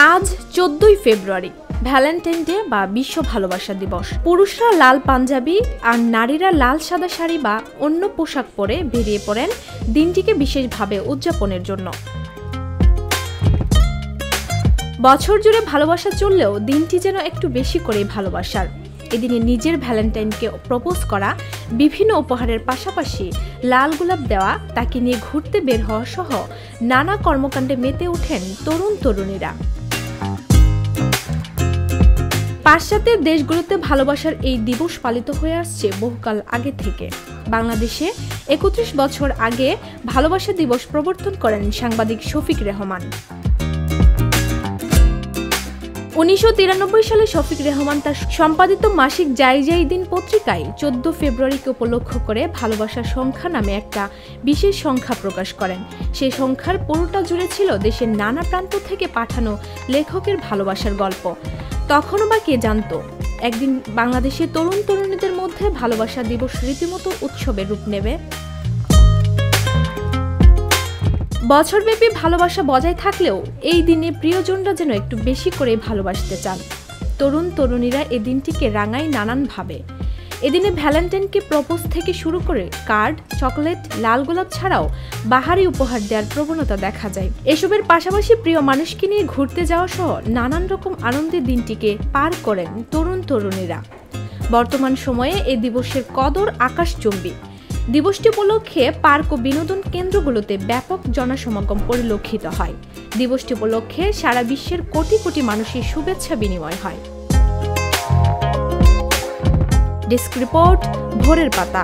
আজ 14ই ফেব্রুয়ারি, Valentine day বা বিশ্ব ভালোবাসা দিবস। পুরুষরা লাল পাঞ্জাবি আর নারীরা লাল সাদা শাড়ি বা অন্য পোশাক পরে বেরিয়ে পড়েন দিনটিকে বিশেষভাবে উদযাপনের জন্য। বছর জুড়ে ভালোবাসা চললেও দিনটি যেন একটু বেশি করে ভালোবাসার। এদিনে নিজের ভ্যালেন্টাইনকে প্রপোজ করা, বিভিন্ন উপহারের পাশাপাশি লাল গোলাপ দেওয়া, তাকে নিয়ে ঘুরতে বের হওয়া সহ নানা কর্মকাণ্ডে মেতে ওঠেন তরুণ তরুণীরা। পাশ্চাত্যের দেশগুলোতে ভালোবাসার এই দিবস পালিত হয়ে আসছে বহুকাল আগে থেকে। বাংলাদেশে ৩১ বছর আগে ভালোবাসা দিবস প্রবর্তন করেন সাংবাদিক শফিক রেহমান। ১৯৯৩ সালে শফিক রেহমান তার সম্পাদিত মাসিক যাই যাই দিন পত্রিকায় ১৪ ফেব্রুয়ারিকে উপলক্ষ করে ভালোবাসার সংখ্যা নামে একটা বিশেষ সংখ্যা প্রকাশ করেন। সেই সংখ্যার পুরোটা জুড়ে ছিল দেশের নানা প্রান্ত থেকে পাঠানো লেখকের ভালোবাসার গল্প। তখনও বা কে জানত একদিন বাংলাদেশের তরুণ তরুণীদের মধ্যে ভালোবাসা দিবস রীতিমতো উৎসবের রূপ নেবে। বছরব্যাপী ভালোবাসা বজায় থাকলেও এই দিনে প্রিয়জনরা যেন একটু বেশি করে ভালোবাসতে চান। তরুণ তরুণীরা এই দিনটিকে রাঙায় নানানভাবে। এদিনে ভ্যালেন্টাইনকে প্রপোজ থেকে শুরু করে কার্ড, চকলেট, লাল গোলাপ ছাড়াও বাহারি উপহার দেওয়ার প্রবণতা দেখা যায়। এসবের পাশাপাশি প্রিয় মানুষকে নিয়ে ঘুরতে যাওয়া সহ নানান রকম আনন্দের দিনটিকে পার করেন তরুণ তরুণীরা। বর্তমান সময়ে এই দিবসের কদর আকাশচুম্বী। দিবসটি উপলক্ষে পার্ক ও বিনোদন কেন্দ্রগুলোতে ব্যাপক জনসমাগম পরিলক্ষিত হয়। দিবসটি উপলক্ষে সারা বিশ্বের কোটি কোটি মানুষের শুভেচ্ছা বিনিময় হয়। ডেস্ক রিপোর্ট, ভোরের পাতা।